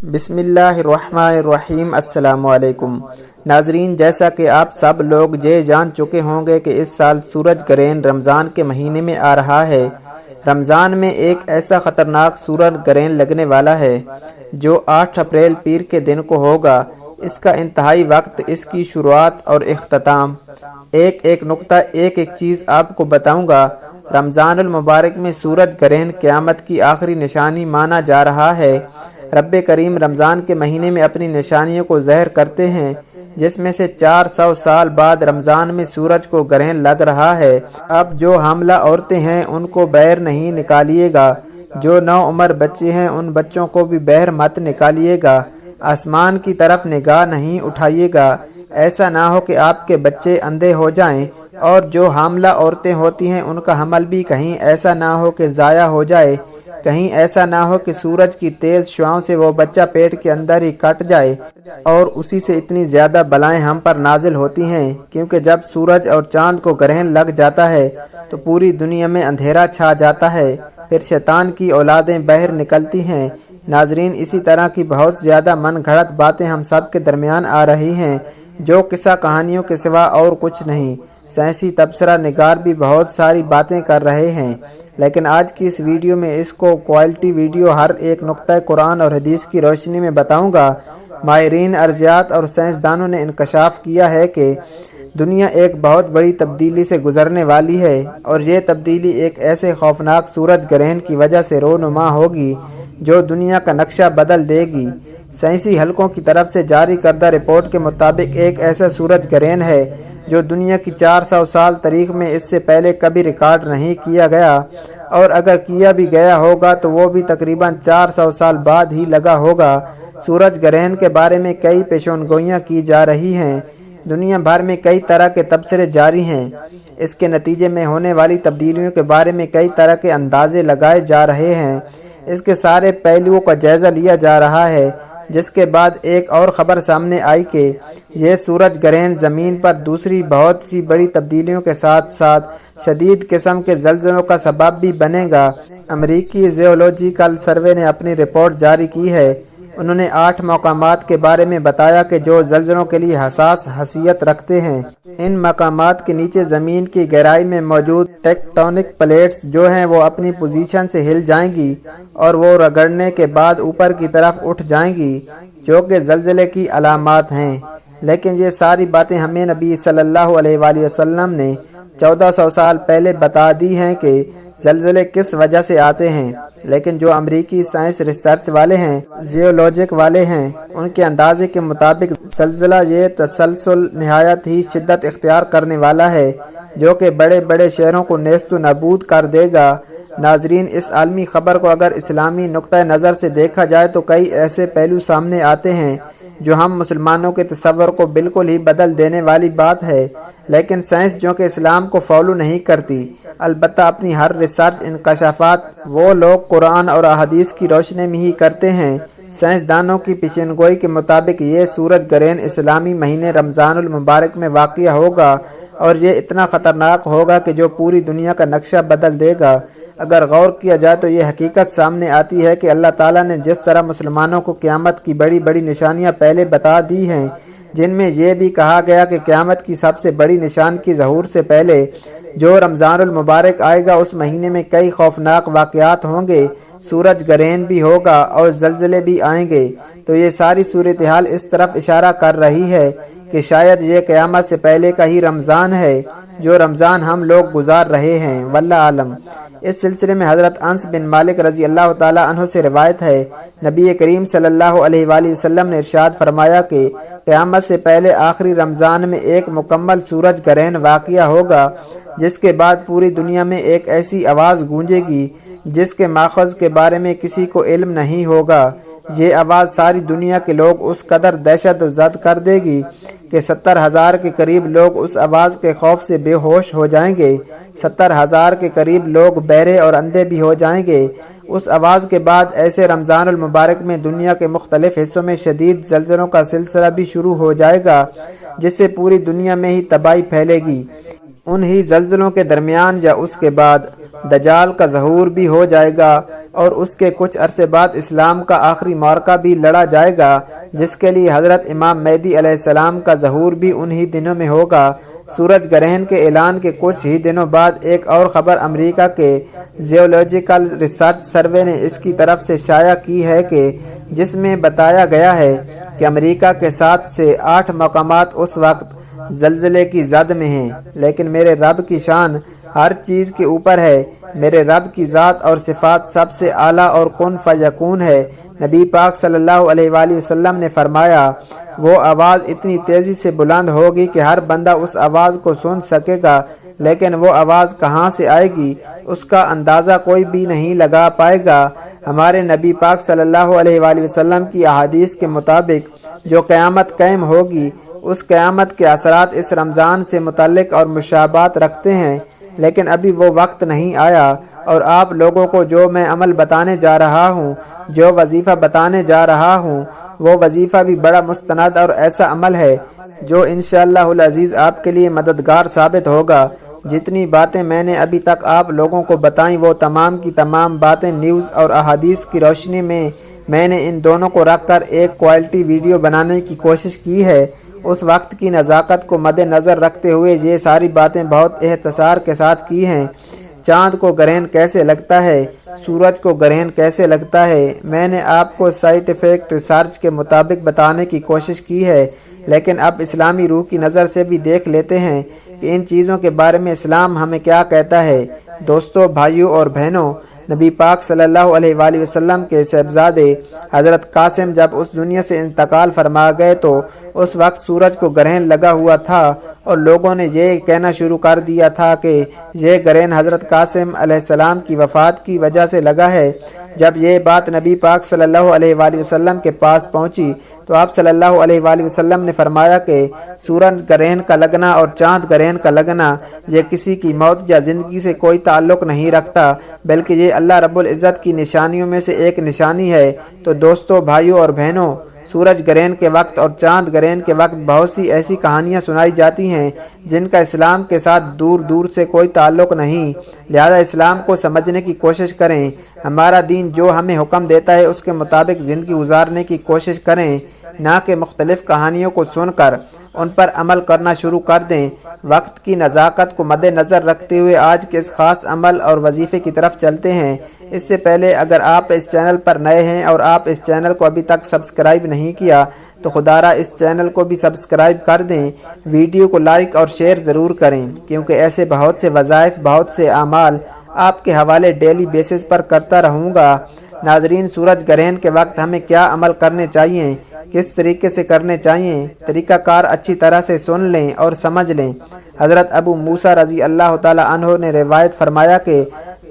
بسم اللہ الرحمن الرحیم۔ السلام علیکم ناظرین، جیسا کہ آپ سب لوگ یہ جان چکے ہوں گے کہ اس سال سورج گرہن رمضان کے مہینے میں آ رہا ہے۔ رمضان میں ایک ایسا خطرناک سورج گرہن لگنے والا ہے جو 8 اپریل پیر کے دن کو ہوگا۔ اس کا انتہائی وقت، اس کی شروعات اور اختتام، ایک نقطہ، ایک چیز آپ کو بتاؤں گا۔ رمضان المبارک میں سورج گرہن قیامت کی آخری نشانی مانا جا رہا ہے۔ رب کریم رمضان کے مہینے میں اپنی نشانیوں کو ظاہر کرتے ہیں، جس میں سے 400 سال بعد رمضان میں سورج کو گرہن لگ رہا ہے۔ اب جو حاملہ عورتیں ہیں ان کو باہر نہیں نکالیے گا، جو نوعمر بچے ہیں ان بچوں کو بھی باہر مت نکالیے گا، آسمان کی طرف نگاہ نہیں اٹھائیے گا، ایسا نہ ہو کہ آپ کے بچے اندھے ہو جائیں، اور جو حاملہ عورتیں ہوتی ہیں ان کا حمل بھی کہیں ایسا نہ ہو کہ ضائع ہو جائے، کہیں ایسا نہ ہو کہ سورج کی تیز شعاؤں سے وہ بچہ پیٹ کے اندر ہی کٹ جائے، اور اسی سے اتنی زیادہ بلائیں ہم پر نازل ہوتی ہیں، کیونکہ جب سورج اور چاند کو گرہن لگ جاتا ہے تو پوری دنیا میں اندھیرا چھا جاتا ہے، پھر شیطان کی اولادیں باہر نکلتی ہیں۔ ناظرین، اسی طرح کی بہت زیادہ من گھڑت باتیں ہم سب کے درمیان آ رہی ہیں، جو قصہ کہانیوں کے سوا اور کچھ نہیں۔ سائنسی تبصرہ نگار بھی بہت ساری باتیں کر رہے ہیں، لیکن آج کی اس ویڈیو میں اس کو کوالٹی ویڈیو ہر ایک نقطہ قرآن اور حدیث کی روشنی میں بتاؤں گا۔ ماہرین ارضیات اور سائنسدانوں نے انکشاف کیا ہے کہ دنیا ایک بہت بڑی تبدیلی سے گزرنے والی ہے، اور یہ تبدیلی ایک ایسے خوفناک سورج گرہن کی وجہ سے رونما ہوگی جو دنیا کا نقشہ بدل دے گی۔ سائنسی حلقوں کی طرف سے جاری کردہ رپورٹ کے مطابق ایک ایسا سورج گرہن ہے جو دنیا کی 400 سال تاریخ میں اس سے پہلے کبھی ریکارڈ نہیں کیا گیا، اور اگر کیا بھی گیا ہوگا تو وہ بھی تقریباً 400 سال بعد ہی لگا ہوگا۔ سورج گرہن کے بارے میں کئی پیشین گوئیاں کی جا رہی ہیں، دنیا بھر میں کئی طرح کے تبصرے جاری ہیں، اس کے نتیجے میں ہونے والی تبدیلیوں کے بارے میں کئی طرح کے اندازے لگائے جا رہے ہیں، اس کے سارے پہلوؤں کا جائزہ لیا جا رہا ہے، جس کے بعد ایک اور خبر سامنے آئی کہ یہ سورج گرہن زمین پر دوسری بہت سی بڑی تبدیلیوں کے ساتھ ساتھ شدید قسم کے زلزلوں کا سبب بھی بنے گا۔ امریکی جیولوجیکل سروے نے اپنی رپورٹ جاری کی ہے۔ انہوں نے 8 مقامات کے بارے میں بتایا کہ جو زلزلوں کے لیے حساس حیثیت رکھتے ہیں۔ ان مقامات کے نیچے زمین کی گہرائی میں موجود ٹیکٹونک پلیٹس جو ہیں وہ اپنی پوزیشن سے ہل جائیں گی اور وہ رگڑنے کے بعد اوپر کی طرف اٹھ جائیں گی، جو کہ زلزلے کی علامات ہیں۔ لیکن یہ ساری باتیں ہمیں نبی صلی اللہ علیہ وآلہ وسلم نے 1400 سال پہلے بتا دی ہیں کہ زلزلے کس وجہ سے آتے ہیں، لیکن جو امریکی سائنس ریسرچ والے ہیں، جیولوجک والے ہیں، ان کے اندازے کے مطابق زلزلہ یہ تسلسل نہایت ہی شدت اختیار کرنے والا ہے جو کہ بڑے بڑے شہروں کو نیست و نابود کر دے گا۔ ناظرین، اس عالمی خبر کو اگر اسلامی نقطہ نظر سے دیکھا جائے تو کئی ایسے پہلو سامنے آتے ہیں جو ہم مسلمانوں کے تصور کو بالکل ہی بدل دینے والی بات ہے، لیکن سائنس جو کہ اسلام کو فالو نہیں کرتی، البتہ اپنی ہر ریسرچ انکشافات وہ لوگ قرآن اور احادیث کی روشنی میں ہی کرتے ہیں۔ سائنسدانوں کی پیشین گوئی کے مطابق یہ سورج گرہن اسلامی مہینے رمضان المبارک میں واقع ہوگا، اور یہ اتنا خطرناک ہوگا کہ جو پوری دنیا کا نقشہ بدل دے گا۔ اگر غور کیا جائے تو یہ حقیقت سامنے آتی ہے کہ اللہ تعالیٰ نے جس طرح مسلمانوں کو قیامت کی بڑی بڑی نشانیاں پہلے بتا دی ہیں، جن میں یہ بھی کہا گیا کہ قیامت کی سب سے بڑی نشان کی ظہور سے پہلے جو رمضان المبارک آئے گا اس مہینے میں کئی خوفناک واقعات ہوں گے، سورج گرہن بھی ہوگا اور زلزلے بھی آئیں گے، تو یہ ساری صورتحال اس طرف اشارہ کر رہی ہے کہ شاید یہ قیامت سے پہلے کا ہی رمضان ہے جو رمضان ہم لوگ گزار رہے ہیں، واللہ عالم۔ اس سلسلے میں حضرت انس بن مالک رضی اللہ تعالیٰ عنہ سے روایت ہے، نبی کریم صلی اللہ علیہ وآلہ وسلم نے ارشاد فرمایا کہ قیامت سے پہلے آخری رمضان میں ایک مکمل سورج گرہن واقع ہوگا، جس کے بعد پوری دنیا میں ایک ایسی آواز گونجے گی جس کے ماخذ کے بارے میں کسی کو علم نہیں ہوگا۔ یہ آواز ساری دنیا کے لوگ اس قدر دہشت زد کر دے گی کہ 70,000 کے قریب لوگ اس آواز کے خوف سے بے ہوش ہو جائیں گے، 70,000 کے قریب لوگ بہرے اور اندھے بھی ہو جائیں گے۔ اس آواز کے بعد ایسے رمضان المبارک میں دنیا کے مختلف حصوں میں شدید زلزلوں کا سلسلہ بھی شروع ہو جائے گا، جس سے پوری دنیا میں ہی تباہی پھیلے گی۔ انہی زلزلوں کے درمیان یا اس کے بعد دجال کا ظہور بھی ہو جائے گا اور اس کے کچھ عرصے بعد اسلام کا آخری معرکہ بھی لڑا جائے گا، جس کے لیے حضرت امام مہدی علیہ السلام کا ظہور بھی انہی دنوں میں ہوگا۔ سورج گرہن کے اعلان کے کچھ ہی دنوں بعد ایک اور خبر امریکہ کے جیولوجیکل ریسرچ سروے نے اس کی طرف سے شائع کی ہے کہ جس میں بتایا گیا ہے کہ امریکہ کے 7 سے 8 مقامات اس وقت زلزلے کی زد میں ہیں، لیکن میرے رب کی شان ہر چیز کے اوپر ہے۔ میرے رب کی ذات اور صفات سب سے اعلیٰ اور کن فیکون ہے۔ نبی پاک صلی اللہ علیہ وآلہ وسلم نے فرمایا، وہ آواز اتنی تیزی سے بلند ہوگی کہ ہر بندہ اس آواز کو سن سکے گا، لیکن وہ آواز کہاں سے آئے گی اس کا اندازہ کوئی بھی نہیں لگا پائے گا۔ ہمارے نبی پاک صلی اللہ علیہ وآلہ وسلم کی احادیث کے مطابق جو قیامت قائم ہوگی، اس قیامت کے اثرات اس رمضان سے متعلق اور مشابہت رکھتے ہیں، لیکن ابھی وہ وقت نہیں آیا، اور آپ لوگوں کو جو میں عمل بتانے جا رہا ہوں، جو وظیفہ بتانے جا رہا ہوں، وہ وظیفہ بھی بڑا مستند اور ایسا عمل ہے جو انشاءاللہ العزیز آپ کے لیے مددگار ثابت ہوگا۔ جتنی باتیں میں نے ابھی تک آپ لوگوں کو بتائیں، وہ تمام کی تمام باتیں نیوز اور احادیث کی روشنی میں نے ان دونوں کو رکھ کر ایک کوالٹی ویڈیو بنانے کی کوشش کی ہے۔ اس وقت کی نزاکت کو مد نظر رکھتے ہوئے یہ ساری باتیں بہت اختصار کے ساتھ کی ہیں۔ چاند کو گرہن کیسے لگتا ہے، سورج کو گرہن کیسے لگتا ہے، میں نے آپ کو سائنٹیفک ریسرچ کے مطابق بتانے کی کوشش کی ہے، لیکن اب اسلامی روح کی نظر سے بھی دیکھ لیتے ہیں کہ ان چیزوں کے بارے میں اسلام ہمیں کیا کہتا ہے۔ دوستو، بھائیوں اور بہنوں، نبی پاک صلی اللہ علیہ وآلہ وسلم کے صاحبزادے حضرت قاسم جب اس دنیا سے انتقال فرما گئے تو اس وقت سورج کو گرہن لگا ہوا تھا، اور لوگوں نے یہ کہنا شروع کر دیا تھا کہ یہ گرہن حضرت قاسم علیہ السلام کی وفات کی وجہ سے لگا ہے۔ جب یہ بات نبی پاک صلی اللہ علیہ وآلہ وسلم کے پاس پہنچی تو آپ صلی اللہ علیہ وآلہ وسلم نے فرمایا کہ سورج گرہن کا لگنا اور چاند گرہن کا لگنا یہ کسی کی موت یا زندگی سے کوئی تعلق نہیں رکھتا، بلکہ یہ اللہ رب العزت کی نشانیوں میں سے ایک نشانی ہے۔ تو دوستو، بھائیوں اور بہنوں، سورج گرہن کے وقت اور چاند گرہن کے وقت بہت سی ایسی کہانیاں سنائی جاتی ہیں جن کا اسلام کے ساتھ دور دور سے کوئی تعلق نہیں، لہذا اسلام کو سمجھنے کی کوشش کریں۔ ہمارا دین جو ہمیں حکم دیتا ہے اس کے مطابق زندگی گزارنے کی کوشش کریں، نہ کہ مختلف کہانیوں کو سن کر ان پر عمل کرنا شروع کر دیں۔ وقت کی نزاکت کو مد نظر رکھتے ہوئے آج کے اس خاص عمل اور وظیفے کی طرف چلتے ہیں۔ اس سے پہلے اگر آپ اس چینل پر نئے ہیں اور آپ اس چینل کو ابھی تک سبسکرائب نہیں کیا تو خدارہ اس چینل کو بھی سبسکرائب کر دیں، ویڈیو کو لائک اور شیئر ضرور کریں، کیونکہ ایسے بہت سے وظائف، بہت سے اعمال آپ کے حوالے ڈیلی بیسس پر کرتا رہوں گا۔ ناظرین، سورج گرہن کے وقت ہمیں کیا عمل کرنے چاہیے، کس طریقے سے کرنے چاہیے، طریقہ کار اچھی طرح سے سن لیں اور سمجھ لیں۔ حضرت ابو موسیٰ رضی اللہ تعالی عنہ نے روایت فرمایا کہ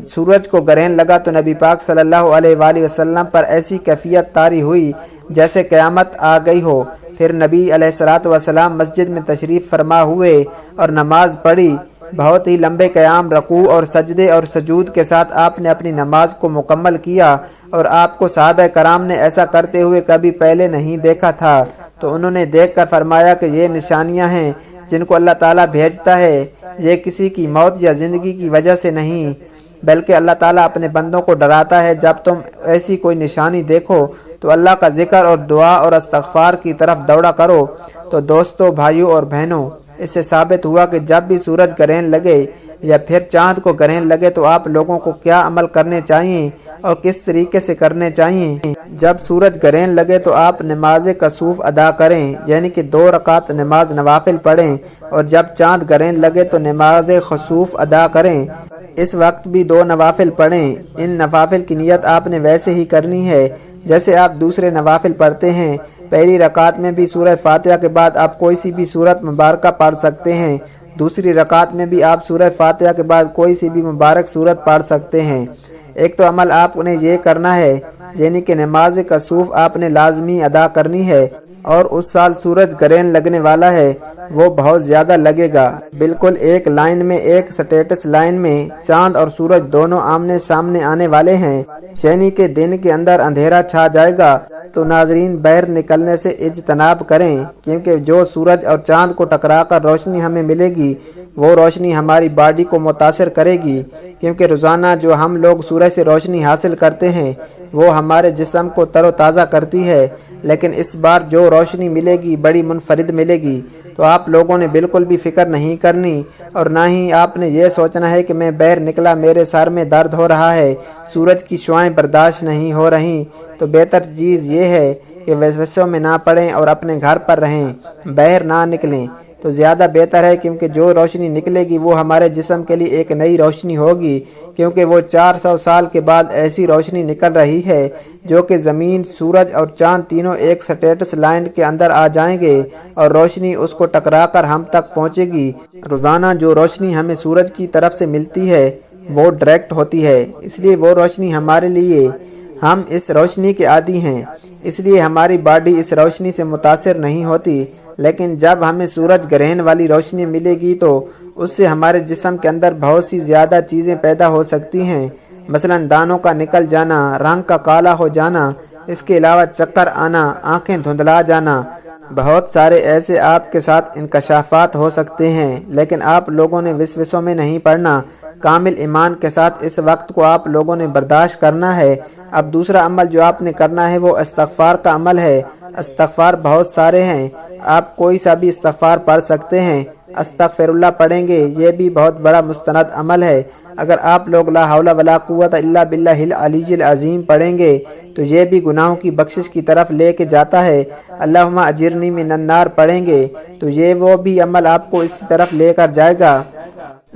سورج کو گرہن لگا تو نبی پاک صلی اللہ علیہ وآلہ وسلم پر ایسی کیفیت طاری ہوئی جیسے قیامت آ گئی ہو۔ پھر نبی علیہ الصلوۃ والسلام مسجد میں تشریف فرما ہوئے اور نماز پڑھی۔ بہت ہی لمبے قیام، رکوع اور سجدے اور سجود کے ساتھ آپ نے اپنی نماز کو مکمل کیا، اور آپ کو صحابہ کرام نے ایسا کرتے ہوئے کبھی پہلے نہیں دیکھا تھا، تو انہوں نے دیکھ کر فرمایا کہ یہ نشانیاں ہیں جن کو اللہ تعالیٰ بھیجتا ہے، یہ کسی کی موت یا زندگی کی وجہ سے نہیں، بلکہ اللہ تعالیٰ اپنے بندوں کو ڈراتا ہے۔ جب تم ایسی کوئی نشانی دیکھو تو اللہ کا ذکر اور دعا اور استغفار کی طرف دوڑا کرو۔ تو دوستو، بھائیوں اور بہنوں، اس سے ثابت ہوا کہ جب بھی سورج گرہن لگے یا پھر چاند کو گرہن لگے تو آپ لوگوں کو کیا عمل کرنے چاہیے اور کس طریقے سے کرنے چاہیے۔ جب سورج گرہن لگے تو آپ نماز کسوف ادا کریں، یعنی کہ 2 رکعت نماز نوافل پڑھیں، اور جب چاند گرہن لگے تو نماز خسوف ادا کریں۔ اس وقت بھی 2 نوافل پڑھیں۔ ان نوافل کی نیت آپ نے ویسے ہی کرنی ہے جیسے آپ دوسرے نوافل پڑھتے ہیں۔ پہلی رکعت میں بھی سورہ فاتحہ کے بعد آپ کوئی سی بھی سورت مبارکہ پڑھ سکتے ہیں، دوسری رکعت میں بھی آپ سورہ فاتحہ کے بعد کوئی سی بھی مبارک سورت پڑھ سکتے ہیں۔ ایک تو عمل آپ نے یہ کرنا ہے، یعنی کہ نماز کسوف آپ نے لازمی ادا کرنی ہے۔ اور اس سال سورج گرہن لگنے والا ہے، وہ بہت زیادہ لگے گا۔ بالکل ایک لائن میں، ایک سٹیٹس لائن میں چاند اور سورج دونوں آمنے سامنے آنے والے ہیں، یعنی کہ دن کے اندر اندھیرا چھا جائے گا۔ تو ناظرین، باہر نکلنے سے اجتناب کریں، کیونکہ جو سورج اور چاند کو ٹکرا کر روشنی ہمیں ملے گی، وہ روشنی ہماری باڈی کو متاثر کرے گی، کیونکہ روزانہ جو ہم لوگ سورج سے روشنی حاصل کرتے ہیں وہ ہمارے جسم کو تر و تازہ کرتی ہے، لیکن اس بار جو روشنی ملے گی بڑی منفرد ملے گی۔ تو آپ لوگوں نے بالکل بھی فکر نہیں کرنی، اور نہ ہی آپ نے یہ سوچنا ہے کہ میں باہر نکلا، میرے سر میں درد ہو رہا ہے، سورج کی شعاعیں برداشت نہیں ہو رہی۔ تو بہتر چیز یہ ہے کہ وسوسوں میں نہ پڑیں اور اپنے گھر پر رہیں، باہر نہ نکلیں تو زیادہ بہتر ہے، کیونکہ جو روشنی نکلے گی وہ ہمارے جسم کے لیے ایک نئی روشنی ہوگی، کیونکہ وہ 400 سال کے بعد ایسی روشنی نکل رہی ہے جو کہ زمین، سورج اور چاند تینوں ایک سٹیٹس لائن کے اندر آ جائیں گے اور روشنی اس کو ٹکرا کر ہم تک پہنچے گی۔ روزانہ جو روشنی ہمیں سورج کی طرف سے ملتی ہے وہ ڈائریکٹ ہوتی ہے، اس لیے وہ روشنی ہمارے لیے، ہم اس روشنی کے عادی ہیں، اس لیے ہماری باڈی اس روشنی سے متاثر نہیں ہوتی۔ لیکن جب ہمیں سورج گرہن والی روشنی ملے گی تو اس سے ہمارے جسم کے اندر بہت سی زیادہ چیزیں پیدا ہو سکتی ہیں، مثلا دانتوں کا نکل جانا، رنگ کا کالا ہو جانا، اس کے علاوہ چکر آنا، آنکھیں دھندلا جانا، بہت سارے ایسے آپ کے ساتھ انکشافات ہو سکتے ہیں۔ لیکن آپ لوگوں نے وسوسوں میں نہیں پڑنا، کامل ایمان کے ساتھ اس وقت کو آپ لوگوں نے برداشت کرنا ہے۔ اب دوسرا عمل جو آپ نے کرنا ہے وہ استغفار کا عمل ہے۔ استغفار بہت سارے ہیں، آپ کوئی سا بھی استغفار پڑھ سکتے ہیں۔ استغفر اللہ پڑھیں گے، یہ بھی بہت بڑا مستند عمل ہے۔ اگر آپ لوگ لا حول ولا قوت الا باللہ العلی العظیم پڑھیں گے تو یہ بھی گناہوں کی بخشش کی طرف لے کے جاتا ہے۔ اللہم اجرنی من النار پڑھیں گے تو یہ وہ بھی عمل آپ کو اسی طرف لے کر جائے گا۔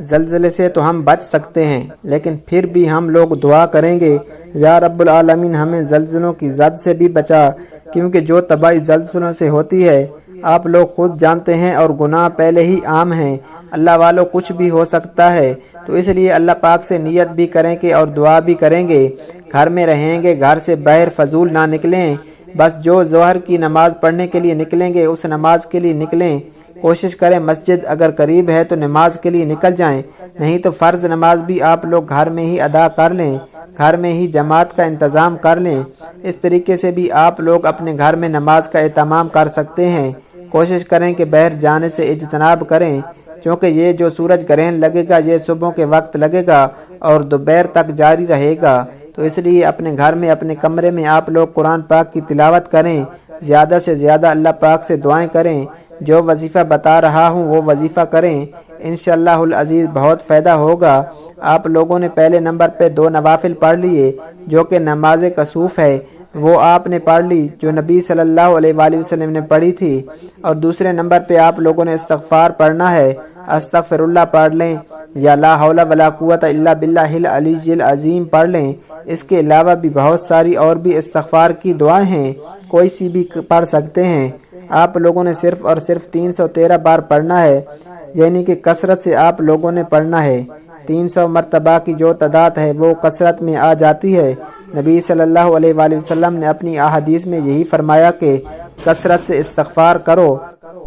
زلزلے سے تو ہم بچ سکتے ہیں، لیکن پھر بھی ہم لوگ دعا کریں گے، یا رب العالمین ہمیں زلزلوں کی زد سے بھی بچا، کیونکہ جو تباہی زلزلوں سے ہوتی ہے آپ لوگ خود جانتے ہیں، اور گناہ پہلے ہی عام ہیں۔ اللہ والوں کچھ بھی ہو سکتا ہے، تو اس لیے اللہ پاک سے نیت بھی کریں گے اور دعا بھی کریں گے۔ گھر میں رہیں گے، گھر سے باہر فضول نہ نکلیں، بس جو ظہر کی نماز پڑھنے کے لیے نکلیں گے اس نماز کے لیے نکلیں۔ کوشش کریں مسجد اگر قریب ہے تو نماز کے لیے نکل جائیں، نہیں تو فرض نماز بھی آپ لوگ گھر میں ہی ادا کر لیں، گھر میں ہی جماعت کا انتظام کر لیں۔ اس طریقے سے بھی آپ لوگ اپنے گھر میں نماز کا اہتمام کر سکتے ہیں۔ کوشش کریں کہ باہر جانے سے اجتناب کریں، کیونکہ یہ جو سورج گرہن لگے گا یہ صبح کے وقت لگے گا اور دوپہر تک جاری رہے گا۔ تو اس لیے اپنے گھر میں، اپنے کمرے میں آپ لوگ قرآن پاک کی تلاوت کریں، زیادہ سے زیادہ اللہ پاک سے دعائیں کریں۔ جو وظیفہ بتا رہا ہوں وہ وظیفہ کریں، انشاءاللہ العزیز بہت فائدہ ہوگا۔ آپ لوگوں نے پہلے نمبر پہ 2 نوافل پڑھ لیے جو کہ نماز کسوف ہے، وہ آپ نے پڑھ لی جو نبی صلی اللہ علیہ وآلہ وسلم نے پڑھی تھی، اور دوسرے نمبر پہ آپ لوگوں نے استغفار پڑھنا ہے، استغفر اللہ پڑھ لیں یا لا حول ولا قوت الا باللہ العلی العظیم پڑھ لیں۔ اس کے علاوہ بھی بہت ساری اور بھی استغفار کی دعائیں ہیں، کوئی سی بھی پڑھ سکتے ہیں۔ آپ لوگوں نے صرف اور صرف 313 بار پڑھنا ہے، یعنی کہ کثرت سے آپ لوگوں نے پڑھنا ہے۔ 300 مرتبہ کی جو تعداد ہے وہ کثرت میں آ جاتی ہے۔ نبی صلی اللہ علیہ وآلہ وسلم نے اپنی احادیث میں یہی فرمایا کہ کثرت سے استغفار کرو،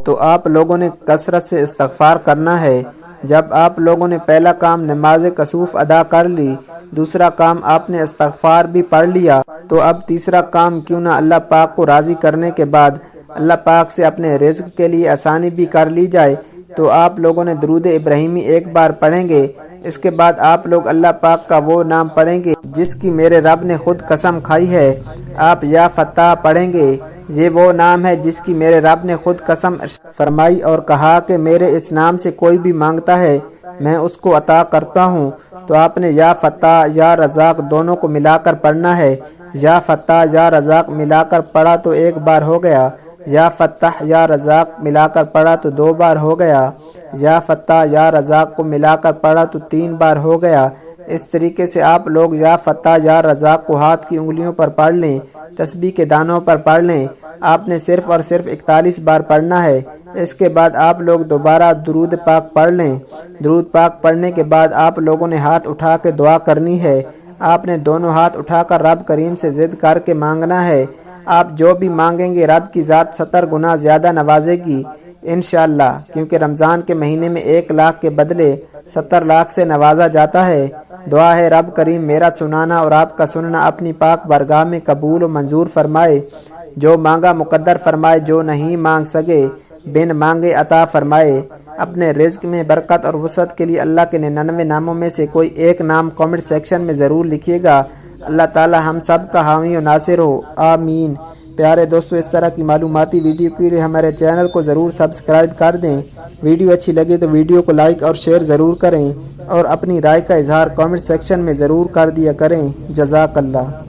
تو آپ لوگوں نے کثرت سے استغفار کرنا ہے۔ جب آپ لوگوں نے پہلا کام نماز کسوف ادا کر لی، دوسرا کام آپ نے استغفار بھی پڑھ لیا، تو اب تیسرا کام کیوں نہ اللہ پاک کو راضی کرنے کے بعد اللہ پاک سے اپنے رزق کے لیے آسانی بھی کر لی جائے۔ تو آپ لوگوں نے درود ابراہیمی 1 بار پڑھیں گے، اس کے بعد آپ لوگ اللہ پاک کا وہ نام پڑھیں گے جس کی میرے رب نے خود قسم کھائی ہے۔ آپ یا فتح پڑھیں گے، یہ وہ نام ہے جس کی میرے رب نے خود قسم فرمائی اور کہا کہ میرے اس نام سے کوئی بھی مانگتا ہے میں اس کو عطا کرتا ہوں۔ تو آپ نے یا فتح یا رزاق دونوں کو ملا کر پڑھنا ہے۔ یا فتح یا رزاق ملا کر پڑھا تو 1 بار ہو گیا، یا فتح یا رزاق ملا کر پڑھا تو 2 بار ہو گیا، یا فتح یا رزاق کو ملا کر پڑھا تو 3 بار ہو گیا۔ اس طریقے سے آپ لوگ یا فتح یا رزاق کو ہاتھ کی انگلیوں پر پڑھ لیں، تسبیح کے دانوں پر پڑھ لیں۔ آپ نے صرف اور صرف 41 بار پڑھنا ہے۔ اس کے بعد آپ لوگ دوبارہ درود پاک پڑھ لیں۔ درود پاک پڑھنے کے بعد آپ لوگوں نے ہاتھ اٹھا کے دعا کرنی ہے۔ آپ نے دونوں ہاتھ اٹھا کر رب کریم سے ضد کر کے مانگنا ہے۔ آپ جو بھی مانگیں گے رب کی ذات 70 گنا زیادہ نوازے گی انشاءاللہ، کیونکہ رمضان کے مہینے میں 1 لاکھ کے بدلے 70 لاکھ سے نوازا جاتا ہے۔ دعا ہے رب کریم میرا سنانا اور آپ کا سننا اپنی پاک بارگاہ میں قبول و منظور فرمائے، جو مانگا مقدر فرمائے، جو نہیں مانگ سکے بن مانگے عطا فرمائے۔ اپنے رزق میں برکت اور وسعت کے لیے اللہ کے 99 ناموں میں سے کوئی ایک نام کامنٹ سیکشن میں ضرور لکھیے گا۔ اللہ تعالی ہم سب کا حامی و ناصر ہو، آمین۔ پیارے دوستو، اس طرح کی معلوماتی ویڈیو کے لیے ہمارے چینل کو ضرور سبسکرائب کر دیں۔ ویڈیو اچھی لگے تو ویڈیو کو لائک اور شیئر ضرور کریں اور اپنی رائے کا اظہار کامنٹ سیکشن میں ضرور کر دیا کریں۔ جزاک اللہ۔